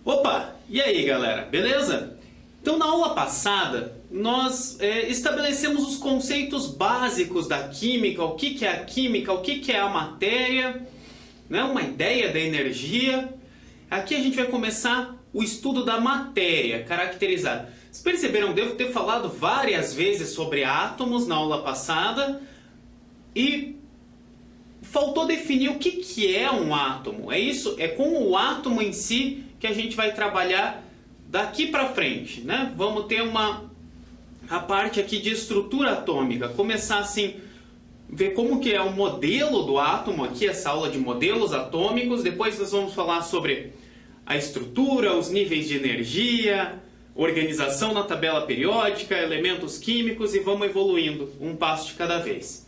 Opa! E aí, galera? Beleza? Então, na aula passada, nós estabelecemos os conceitos básicos da química, o que é a química, o que é a matéria, né? Uma ideia da energia. Aqui a gente vai começar o estudo da matéria, caracterizada. Vocês perceberam, devo ter falado várias vezes sobre átomos na aula passada e faltou definir o que é um átomo. É isso, é com o átomo em si que a gente vai trabalhar daqui para frente, né? Vamos ter a parte aqui de estrutura atômica, começar assim, ver como que é o modelo do átomo aqui, essa aula de modelos atômicos. Depois nós vamos falar sobre a estrutura, os níveis de energia, organização na tabela periódica, elementos químicos e vamos evoluindo um passo de cada vez.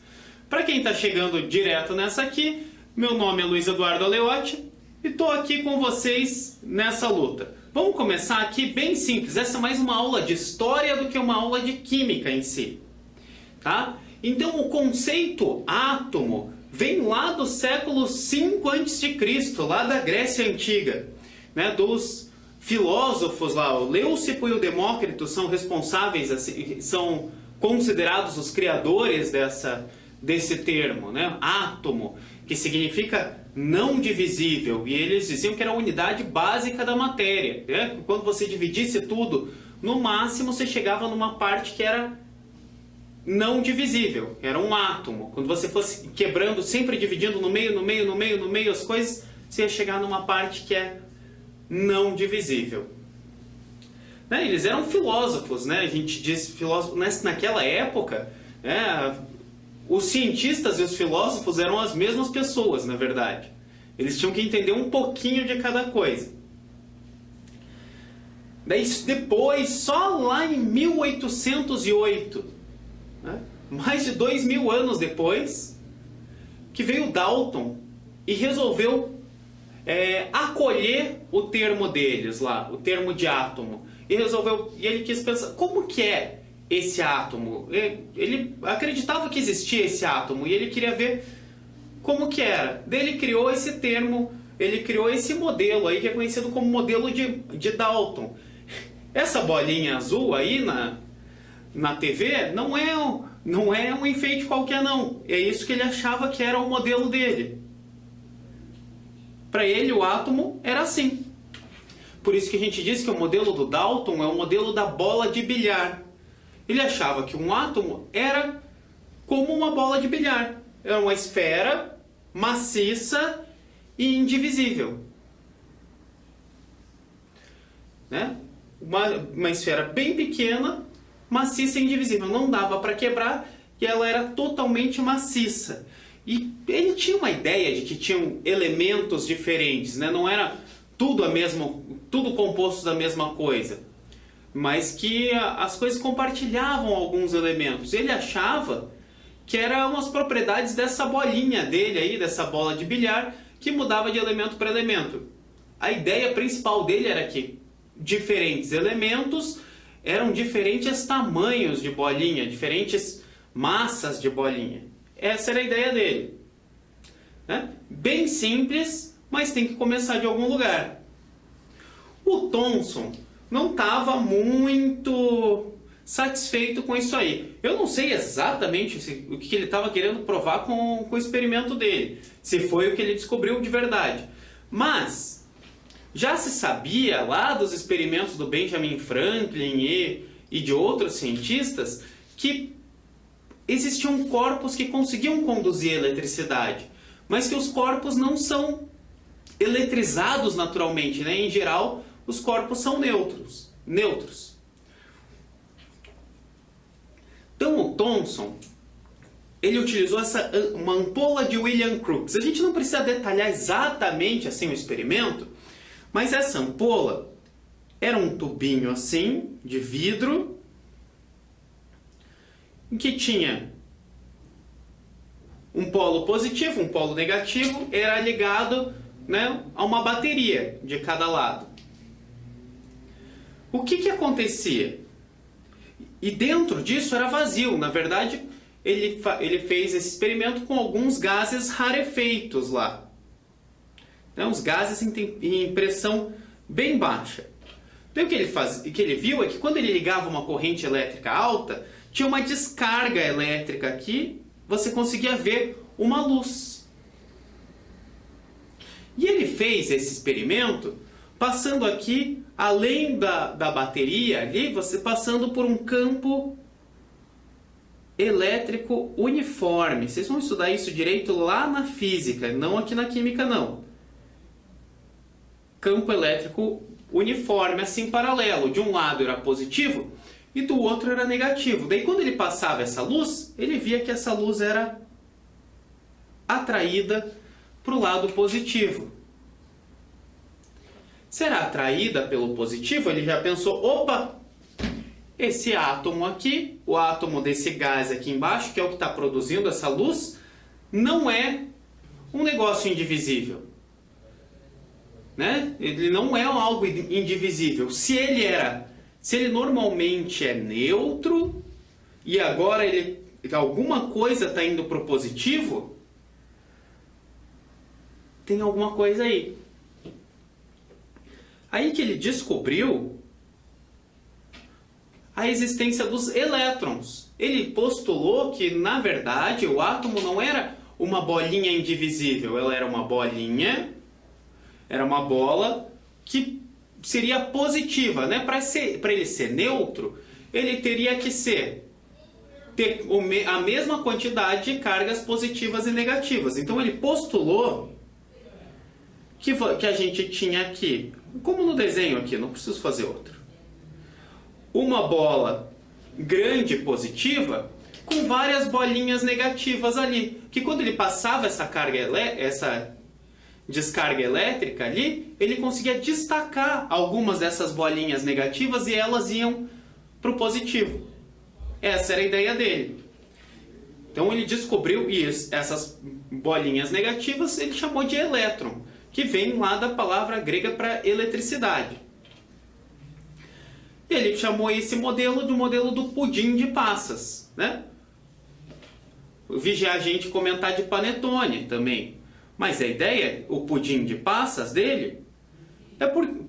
Para quem está chegando direto nessa aqui, meu nome é Luiz Eduardo Aleotti e estou aqui com vocês nessa luta. Vamos começar aqui bem simples. Essa é mais uma aula de história do que uma aula de química em si. Tá? Então o conceito átomo vem lá do século V a.C., lá da Grécia Antiga, né? Dos filósofos lá, o Leucipo e o Demócrito são responsáveis, assim, são considerados os criadores desse termo, né? Átomo, que significa não divisível, e eles diziam que era a unidade básica da matéria, né? Quando você dividisse tudo, no máximo você chegava numa parte que era não divisível, era um átomo. Quando você fosse quebrando, sempre dividindo no meio as coisas, você ia chegar numa parte que é não divisível. Né? Eles eram filósofos, né? A gente diz filósofos naquela época, né? Os cientistas e os filósofos eram as mesmas pessoas, na verdade. Eles tinham que entender um pouquinho de cada coisa. Daí depois, só lá em 1808, né? Mais de 2000 anos depois, que veio Dalton e resolveu acolher o termo deles lá, o termo de átomo. E ele quis pensar, como que é esse átomo? Ele acreditava que existia esse átomo e ele queria ver como que era. Daí ele criou esse termo, ele criou esse modelo aí que é conhecido como modelo de Dalton. Essa bolinha azul aí na TV não é um enfeite qualquer não. É isso que ele achava que era o modelo dele. Para ele o átomo era assim. Por isso que a gente diz que o modelo do Dalton é o modelo da bola de bilhar. Ele achava que um átomo era como uma bola de bilhar. Era uma esfera maciça e indivisível. Né? Uma esfera bem pequena, maciça e indivisível. Não dava para quebrar e ela era totalmente maciça. E ele tinha uma ideia de que tinham elementos diferentes, né? Não era tudo composto da mesma coisa, mas que as coisas compartilhavam alguns elementos. Ele achava que eram as propriedades dessa bolinha dele aí, dessa bola de bilhar, que mudava de elemento para elemento. A ideia principal dele era que diferentes elementos eram diferentes tamanhos de bolinha, diferentes massas de bolinha. Essa era a ideia dele. Né? Bem simples, mas tem que começar de algum lugar. O Thomson não estava muito satisfeito com isso aí. Eu não sei exatamente o que ele estava querendo provar com o experimento dele, se foi o que ele descobriu de verdade. Mas já se sabia lá dos experimentos do Benjamin Franklin e de outros cientistas que existiam corpos que conseguiam conduzir a eletricidade, mas que os corpos não são eletrizados naturalmente, né? Em geral, os corpos são neutros. Então o Thomson, ele utilizou uma ampola de William Crookes. A gente não precisa detalhar exatamente assim o experimento, mas essa ampola era um tubinho assim, de vidro, em que tinha um polo positivo, um polo negativo, era ligado, né, a uma bateria de cada lado. O que acontecia? E dentro disso era vazio. Na verdade, ele fez esse experimento com alguns gases rarefeitos lá. Né, os gases em pressão bem baixa. Então o que ele viu é que quando ele ligava uma corrente elétrica alta, tinha uma descarga elétrica aqui, você conseguia ver uma luz. E ele fez esse experimento passando aqui, além da bateria ali, você passando por um campo elétrico uniforme. Vocês vão estudar isso direito lá na física, não aqui na química não. Campo elétrico uniforme, assim paralelo. De um lado era positivo e do outro era negativo. Daí quando ele passava essa luz, ele via que essa luz era atraída para o lado positivo. Será atraída pelo positivo? Ele já pensou, opa, esse átomo aqui, o átomo desse gás aqui embaixo, que é o que está produzindo essa luz, não é um negócio indivisível. Né? Ele não é algo indivisível. Se ele normalmente é neutro e agora alguma coisa está indo para o positivo, tem alguma coisa aí. Aí que ele descobriu a existência dos elétrons. Ele postulou que, na verdade, o átomo não era uma bolinha indivisível, ela era uma bolinha, era uma bola que seria positiva, né? Para ele ser neutro, ele teria que ter a mesma quantidade de cargas positivas e negativas. Então ele postulou que a gente tinha aqui, como no desenho aqui, não preciso fazer outro, uma bola grande positiva com várias bolinhas negativas ali, que quando ele passava essa descarga elétrica ali, ele conseguia destacar algumas dessas bolinhas negativas e elas iam para o positivo. Essa era a ideia dele. Então ele descobriu isso, essas bolinhas negativas ele chamou de elétron, que vem lá da palavra grega para eletricidade. Ele chamou esse modelo de modelo do pudim de passas, né? Vi a gente comentar de panetone também. Mas a ideia, o pudim de passas dele,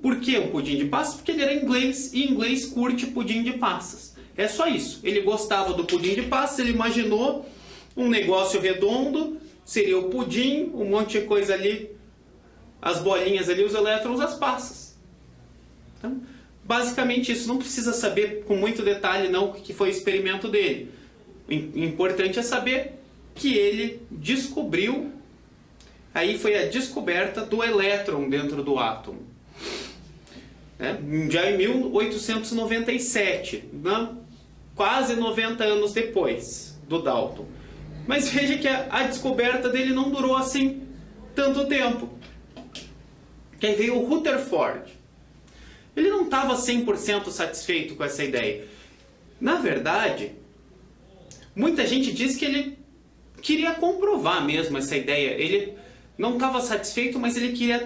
por que o pudim de passas? Porque ele era inglês e inglês curte pudim de passas. É só isso. Ele gostava do pudim de passas, ele imaginou um negócio redondo, seria o pudim, um monte de coisa ali, as bolinhas ali, os elétrons, as passas. Então, basicamente isso. Não precisa saber com muito detalhe não o que foi o experimento dele. O importante é saber que ele descobriu, aí foi a descoberta do elétron dentro do átomo. Já em 1897, né? Quase 90 anos depois do Dalton. Mas veja que a descoberta dele não durou assim tanto tempo. Que aí veio o Rutherford. Ele não estava 100% satisfeito com essa ideia. Na verdade, muita gente diz que ele queria comprovar mesmo essa ideia. Ele não estava satisfeito, mas ele queria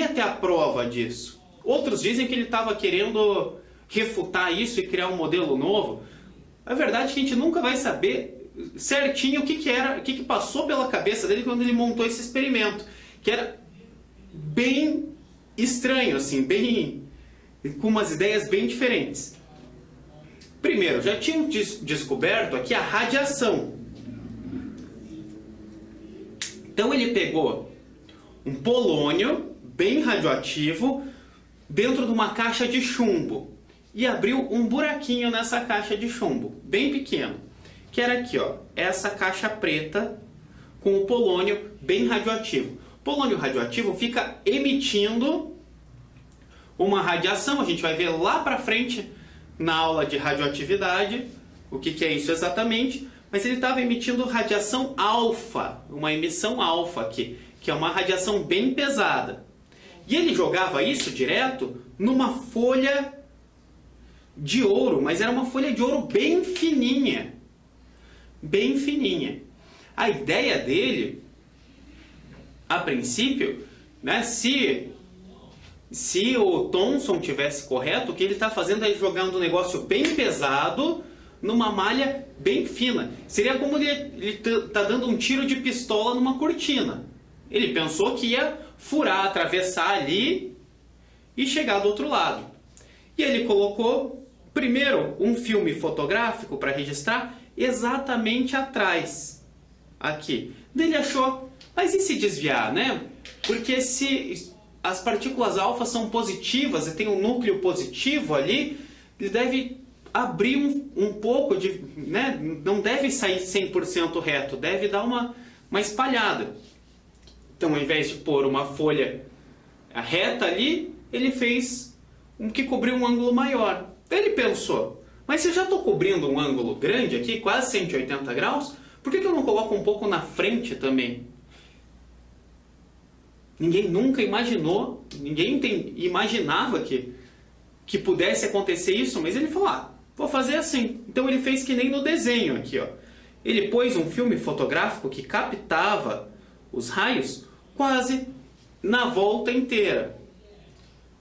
ter a prova disso. Outros dizem que ele estava querendo refutar isso e criar um modelo novo. A verdade é que a gente nunca vai saber certinho o que passou pela cabeça dele quando ele montou esse experimento, que era bem estranho, assim, com umas ideias bem diferentes. Primeiro, já tinham descoberto aqui a radiação. Então ele pegou um polônio bem radioativo dentro de uma caixa de chumbo e abriu um buraquinho nessa caixa de chumbo, bem pequeno, que era aqui, ó, essa caixa preta com o polônio bem radioativo. O polônio radioativo fica emitindo uma radiação, a gente vai ver lá para frente na aula de radioatividade o que é isso exatamente, mas ele estava emitindo radiação alfa, uma emissão alfa aqui, que é uma radiação bem pesada. E ele jogava isso direto numa folha de ouro, mas era uma folha de ouro bem fininha. Bem fininha. A ideia dele, a princípio, né, se o Thomson tivesse correto, o que ele está fazendo é jogando um negócio bem pesado numa malha bem fina. Seria como ele está dando um tiro de pistola numa cortina. Ele pensou que ia furar, atravessar ali e chegar do outro lado. E ele colocou, primeiro, um filme fotográfico para registrar exatamente atrás, aqui. Daí ele achou, mas e se desviar, né? Porque se as partículas alfa são positivas e tem um núcleo positivo ali, ele deve abrir um pouco, né? Não deve sair 100% reto, deve dar uma espalhada. Então, ao invés de pôr uma folha reta ali, ele fez um que cobriu um ângulo maior. Ele pensou, mas se eu já estou cobrindo um ângulo grande aqui, quase 180 graus, por que eu não coloco um pouco na frente também? Ninguém nunca imaginou, imaginava que pudesse acontecer isso, mas ele falou, vou fazer assim. Então ele fez que nem no desenho aqui, ó. Ele pôs um filme fotográfico que captava os raios quase na volta inteira.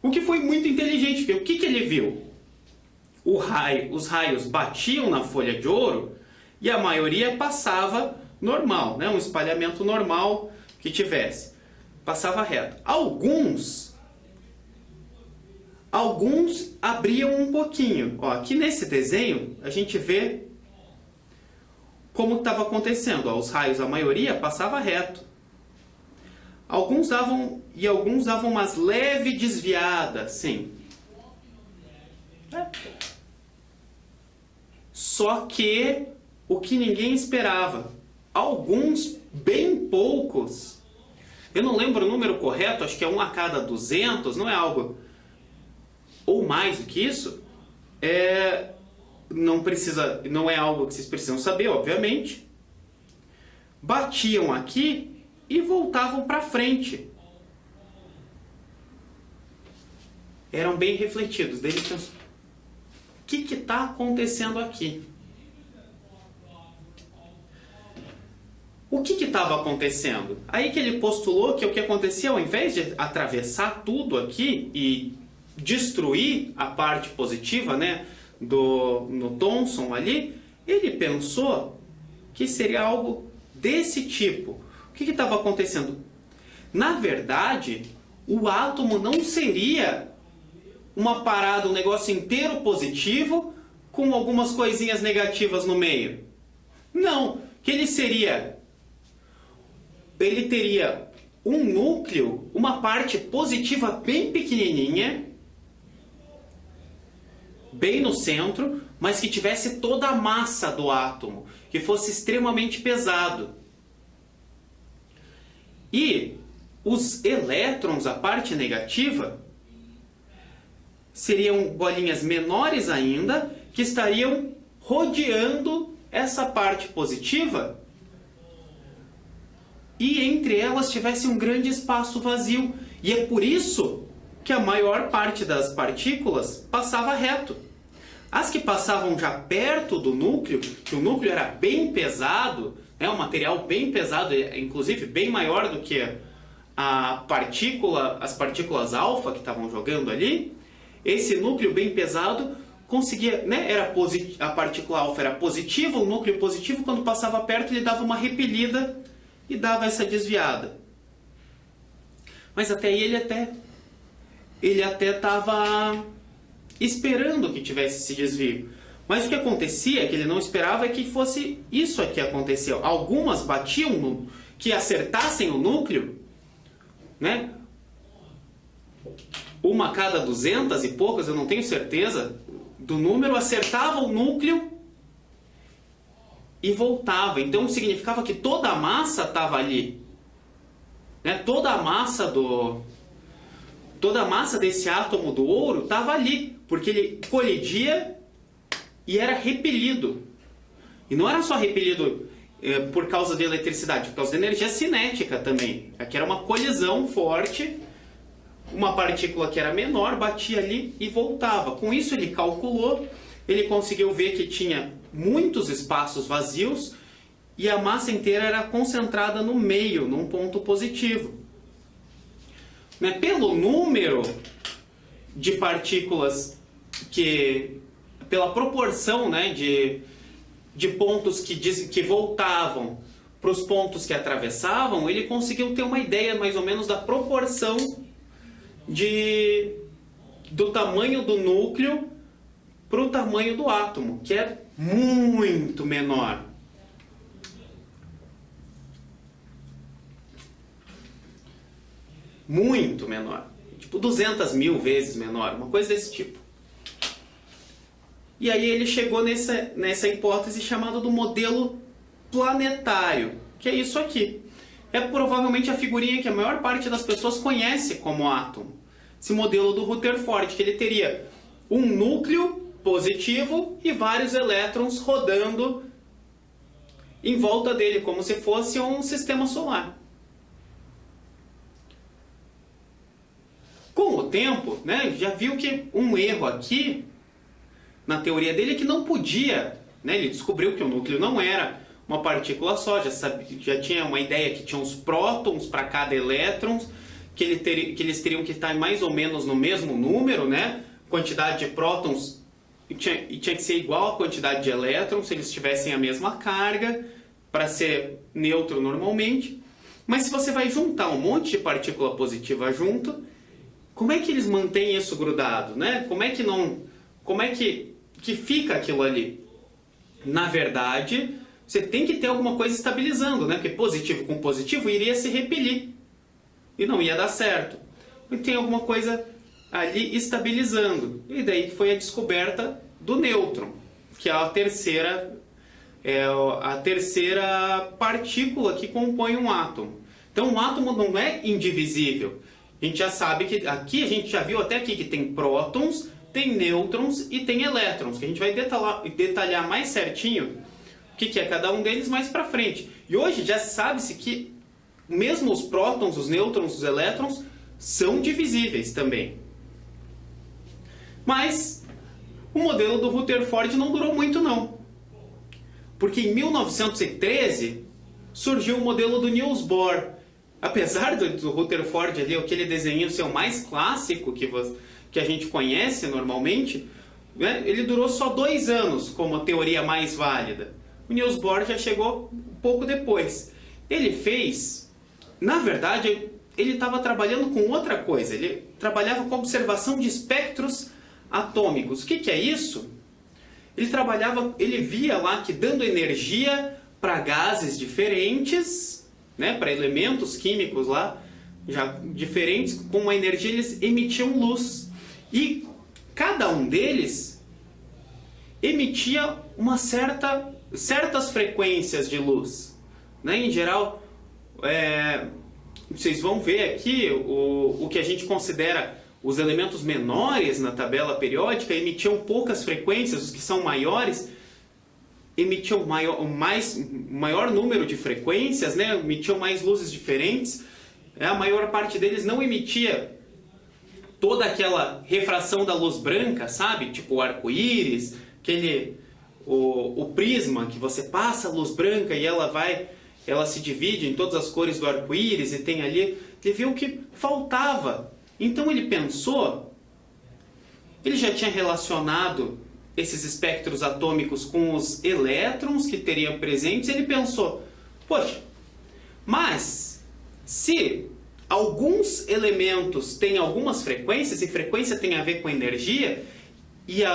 O que foi muito inteligente, porque o que ele viu? Os raios batiam na folha de ouro e a maioria passava normal, né? Um espalhamento normal que tivesse. Passava reto. Alguns abriam um pouquinho. Ó, aqui nesse desenho a gente vê como estava acontecendo. Ó, os raios, a maioria passava reto. Alguns davam umas leve desviada, sim. Só que o que ninguém esperava, alguns, bem poucos, eu não lembro o número correto, acho que é 1 a cada 200, não é algo, ou mais do que isso, não é algo que vocês precisam saber, obviamente, batiam aqui e voltavam para frente. Eram bem refletidos. Daí ele pensou, o que está acontecendo aqui? O que estava acontecendo? Aí que ele postulou que o que acontecia, ao invés de atravessar tudo aqui e destruir a parte positiva, né, no Thomson ali, ele pensou que seria algo desse tipo. O que estava acontecendo? Na verdade, o átomo não seria uma parada, um negócio inteiro positivo com algumas coisinhas negativas no meio. Não, que ele teria um núcleo, uma parte positiva bem pequenininha, bem no centro, mas que tivesse toda a massa do átomo, que fosse extremamente pesado. E os elétrons, a parte negativa, seriam bolinhas menores ainda, que estariam rodeando essa parte positiva, e entre elas tivesse um grande espaço vazio. E é por isso que a maior parte das partículas passava reto. As que passavam já perto do núcleo, que o núcleo era bem pesado, um material bem pesado, inclusive bem maior do que as partículas alfa que estavam jogando ali, esse núcleo bem pesado conseguia, a partícula alfa era positiva, o núcleo positivo, quando passava perto ele dava uma repelida e dava essa desviada. Mas até aí ele até estava esperando que tivesse esse desvio. Mas o que acontecia, que ele não esperava, é que fosse isso que aconteceu. Algumas batiam que acertassem o núcleo, né? Uma a cada 200 e poucas, eu não tenho certeza do número, acertava o núcleo e voltava. Então significava que toda a massa estava ali, né? Toda a massa desse átomo do ouro estava ali, porque ele colidia e era repelido. E não era só repelido por causa da eletricidade, por causa da energia cinética também. Aqui era uma colisão forte, uma partícula que era menor batia ali e voltava. Com isso ele calculou, ele conseguiu ver que tinha muitos espaços vazios e a massa inteira era concentrada no meio, num ponto positivo. Pelo número de partículas pela proporção, né, de pontos que voltavam para os pontos que atravessavam, ele conseguiu ter uma ideia mais ou menos da proporção do tamanho do núcleo para o tamanho do átomo, que é muito menor. Muito menor. Tipo 200 mil vezes menor, uma coisa desse tipo. E aí ele chegou nessa hipótese chamada do modelo planetário, que é isso aqui. É provavelmente a figurinha que a maior parte das pessoas conhece como átomo. Esse modelo do Rutherford, que ele teria um núcleo positivo e vários elétrons rodando em volta dele, como se fosse um sistema solar. Com o tempo, né, já viu que um erro aqui na teoria dele é que não podia, né, ele descobriu que o núcleo não era uma partícula só, já tinha uma ideia que tinha uns prótons para cada elétron, que eles teriam que estar mais ou menos no mesmo número, né? Quantidade de prótons tinha que ser igual à quantidade de elétrons, se eles tivessem a mesma carga, para ser neutro normalmente. Mas se você vai juntar um monte de partícula positiva junto, como é que eles mantêm isso grudado, né? Como é que fica aquilo ali? Na verdade, você tem que ter alguma coisa estabilizando, né? Porque positivo com positivo iria se repelir e não ia dar certo. E tem alguma coisa ali estabilizando. E daí foi a descoberta do nêutron, que é a terceira partícula que compõe um átomo. Então, um átomo não é indivisível. A gente já sabe que aqui, a gente já viu até aqui que tem prótons, tem nêutrons e tem elétrons, que a gente vai detalhar mais certinho o que é cada um deles mais para frente. E hoje já sabe-se que mesmo os prótons, os nêutrons, os elétrons são divisíveis também. Mas o modelo do Rutherford não durou muito não. Porque em 1913 surgiu o modelo do Niels Bohr. Apesar do Rutherford ali, aquele desenho ser o mais clássico que a gente conhece normalmente, né, ele durou só 2 anos como a teoria mais válida. O Niels Bohr já chegou um pouco depois. Ele fez, na verdade, ele estava trabalhando com outra coisa. Ele trabalhava com observação de espectros atômicos. O que é isso? Ele via lá que dando energia para gases diferentes, né, para elementos químicos lá, já diferentes, com uma energia eles emitiam luz. E cada um deles emitia certas frequências de luz. Né? Em geral, vocês vão ver aqui o que a gente considera os elementos menores na tabela periódica emitiam poucas frequências, os que são maiores emitiam maior número de frequências, né? Emitiam mais luzes diferentes. A maior parte deles não emitia toda aquela refração da luz branca, sabe? Tipo o arco-íris, o prisma, que você passa a luz branca e ela se divide em todas as cores do arco-íris e tem ali. Ele viu que faltava. Então ele pensou, ele já tinha relacionado esses espectros atômicos com os elétrons que teriam presentes, ele pensou, poxa, mas se alguns elementos têm algumas frequências, e frequência tem a ver com energia, isso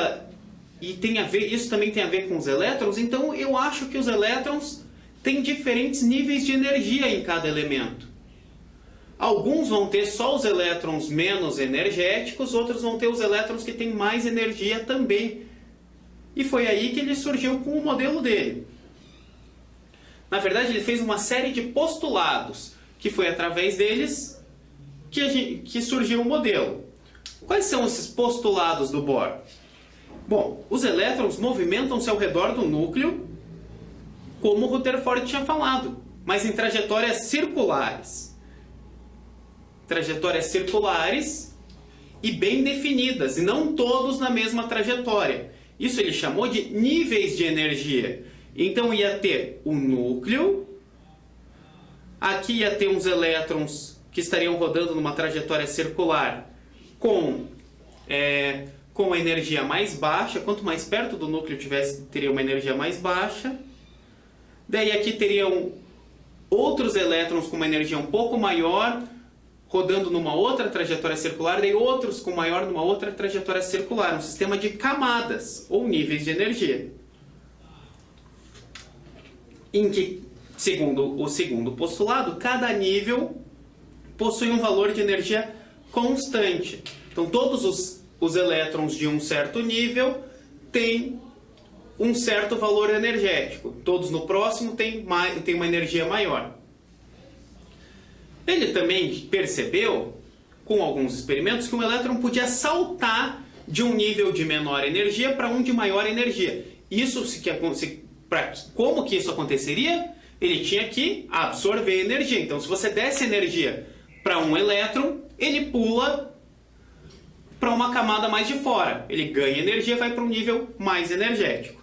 também tem a ver com os elétrons, então eu acho que os elétrons têm diferentes níveis de energia em cada elemento. Alguns vão ter só os elétrons menos energéticos, outros vão ter os elétrons que têm mais energia também. E foi aí que ele surgiu com o modelo dele. Na verdade, ele fez uma série de postulados, que foi através deles que surgiu o modelo. Quais são esses postulados do Bohr? Bom, os elétrons movimentam-se ao redor do núcleo, como o Rutherford tinha falado, mas em trajetórias circulares. Trajetórias circulares e bem definidas, e não todos na mesma trajetória. Isso ele chamou de níveis de energia. Então ia ter o núcleo, aqui ia ter uns elétrons que estariam rodando numa trajetória circular com a energia mais baixa. Quanto mais perto do núcleo tivesse, teria uma energia mais baixa. Daí aqui teriam outros elétrons com uma energia um pouco maior, rodando numa outra trajetória circular, daí outros com maior numa outra trajetória circular, um sistema de camadas ou níveis de energia. Em que, segundo o segundo postulado, cada nível possui um valor de energia constante. Então todos os elétrons de um certo nível têm um certo valor energético. Todos no próximo têm uma energia maior. Ele também percebeu, com alguns experimentos, que um elétron podia saltar de um nível de menor energia para um de maior energia. Como que isso aconteceria? Ele tinha que absorver energia. Então, se você desse energia para um elétron, ele pula para uma camada mais de fora. Ele ganha energia e vai para um nível mais energético.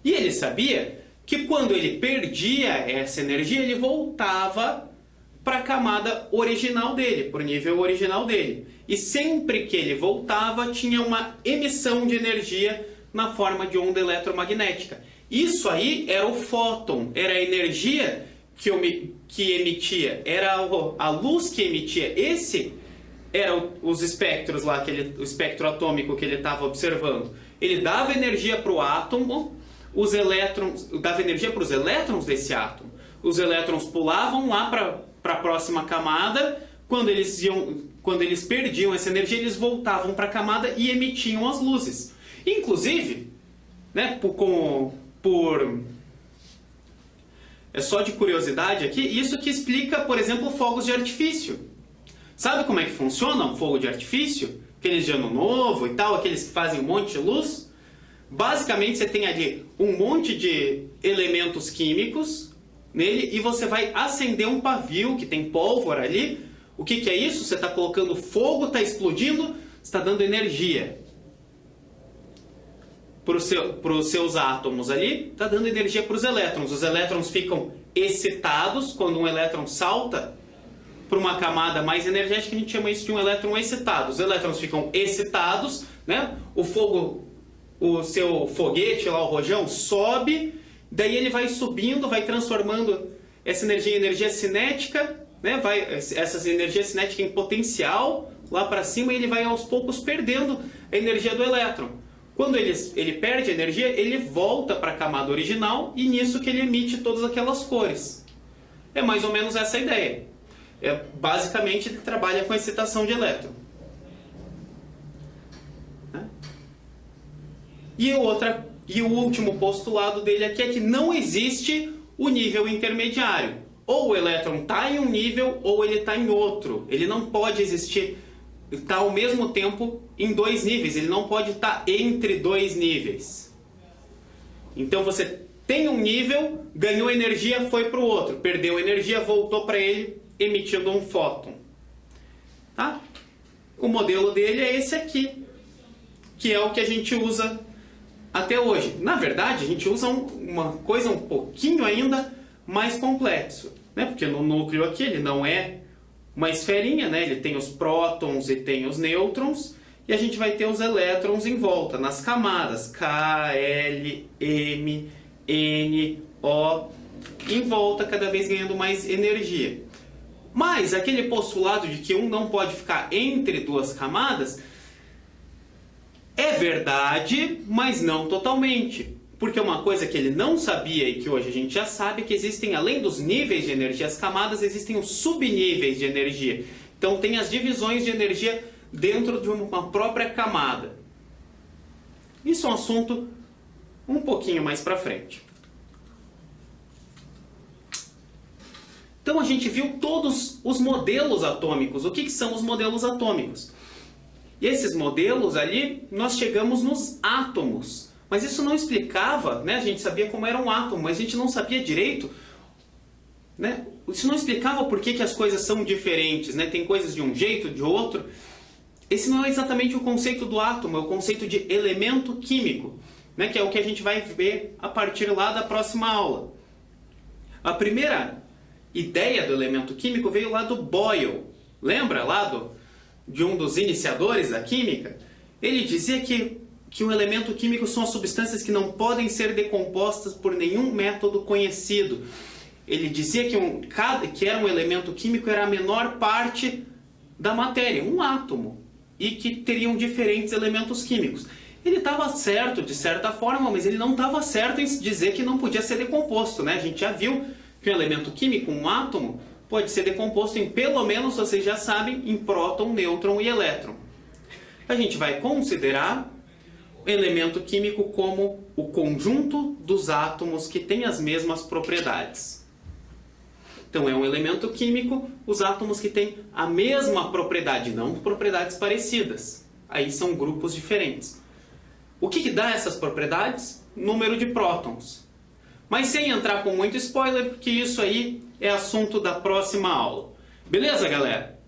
E ele sabia que quando ele perdia essa energia, ele voltava para a camada original dele, para o nível original dele. E sempre que ele voltava, tinha uma emissão de energia na forma de onda eletromagnética. Isso aí era o fóton, era a energia que emitia, era a luz que emitia. Esse era os espectros lá, o espectro atômico que ele estava observando. Ele dava energia para o átomo, os elétrons, dava energia para os elétrons desse átomo. Os elétrons pulavam lá para a próxima camada. Quando eles perdiam essa energia, eles voltavam para a camada e emitiam as luzes. Inclusive, né, é só de curiosidade aqui, isso que explica, por exemplo, fogos de artifício. Sabe como é que funciona um fogo de artifício? Aqueles de ano novo e tal, aqueles que fazem um monte de luz? Basicamente, você tem ali um monte de elementos químicos nele e você vai acender um pavio que tem pólvora ali. O que é isso? Você está colocando fogo, está explodindo, está dando energia para os seus átomos ali, está dando energia para os elétrons. Os elétrons ficam excitados. Quando um elétron salta para uma camada mais energética, a gente chama isso de um elétron excitado. Os elétrons ficam excitados, né? O seu foguete lá, o rojão, sobe, daí ele vai subindo, vai transformando essa energia em energia cinética, né? Essa energia cinética em potencial lá para cima, e ele vai aos poucos perdendo a energia do elétron. Quando ele perde a energia, ele volta para a camada original e nisso que ele emite todas aquelas cores. É mais ou menos essa a ideia. Basicamente, ele trabalha com a excitação de elétron. E o último postulado dele aqui é que não existe o nível intermediário. Ou o elétron está em um nível ou ele está em outro. Ele não pode estar ao mesmo tempo em dois níveis. Ele não pode estar entre dois níveis. Então você tem um nível, ganhou energia, foi para o outro. Perdeu energia, voltou para ele, emitindo um fóton. Tá? O modelo dele é esse aqui, que é o que a gente usa até hoje. Na verdade, a gente usa uma coisa um pouquinho ainda mais complexo, né? Porque no núcleo aqui ele não é uma esferinha, né? Ele tem os prótons e tem os nêutrons, e a gente vai ter os elétrons em volta, nas camadas K, L, M, N, O, em volta, cada vez ganhando mais energia. Mas aquele postulado de que um não pode ficar entre duas camadas é verdade, mas não totalmente. Porque uma coisa que ele não sabia e que hoje a gente já sabe é que existem, além dos níveis de energia, as camadas, existem os subníveis de energia. Então tem as divisões de energia dentro de uma própria camada. Isso é um assunto um pouquinho mais para frente. Então a gente viu todos os modelos atômicos. O que são os modelos atômicos? E esses modelos ali, nós chegamos nos átomos. Mas isso não explicava, né? A gente sabia como era um átomo, mas a gente não sabia direito, né? Isso não explicava por que as coisas são diferentes, né? Tem coisas de um jeito, de outro. Esse não é exatamente o conceito do átomo, é o conceito de elemento químico, né? Que é o que a gente vai ver a partir lá da próxima aula. A primeira ideia do elemento químico veio lá do Boyle. Lembra lá de um dos iniciadores da química? Ele dizia que um elemento químico são as substâncias que não podem ser decompostas por nenhum método conhecido. ele dizia que era um elemento químico, era a menor parte da matéria, um átomo, e que teriam diferentes elementos químicos. Ele estava certo de certa forma, mas ele não estava certo em dizer que não podia ser decomposto, né? A gente já viu que um elemento químico, um átomo, pode ser decomposto em, pelo menos, vocês já sabem, em próton, nêutron e elétron. A gente vai considerar o elemento químico como o conjunto dos átomos que tem as mesmas propriedades. Então é um elemento químico, os átomos que têm a mesma propriedade, não propriedades parecidas. Aí são grupos diferentes. O que dá essas propriedades? Número de prótons. Mas sem entrar com muito spoiler, porque isso aí é assunto da próxima aula. Beleza, galera?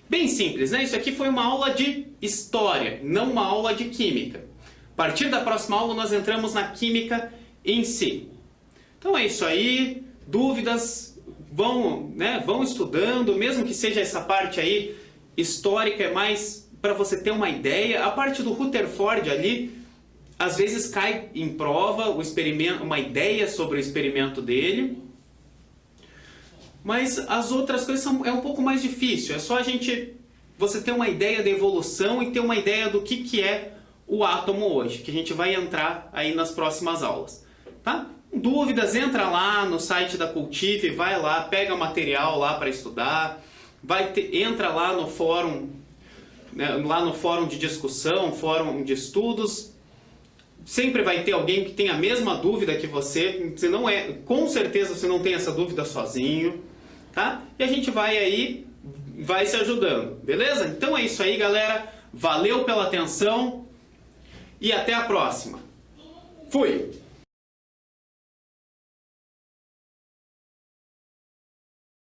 Bem simples, né? Isso aqui foi uma aula de história, não uma aula de química. A partir da próxima aula nós entramos na química em si. Então é isso aí. Dúvidas? Vão estudando, mesmo que seja essa parte aí histórica, é mais para você ter uma ideia. A parte do Rutherford ali, às vezes cai em prova o experimento, uma ideia sobre o experimento dele. Mas as outras coisas é um pouco mais difícil. É só você ter uma ideia da evolução e ter uma ideia do que é o átomo hoje, que a gente vai entrar aí nas próximas aulas, tá? Dúvidas, entra lá no site da Cultive, vai lá, pega material lá para estudar, entra lá no fórum, né, lá no fórum de discussão, fórum de estudos. Sempre vai ter alguém que tem a mesma dúvida que você. Com certeza você não tem essa dúvida sozinho, tá? E a gente vai se ajudando, beleza? Então é isso aí, galera. Valeu pela atenção e até a próxima. Fui!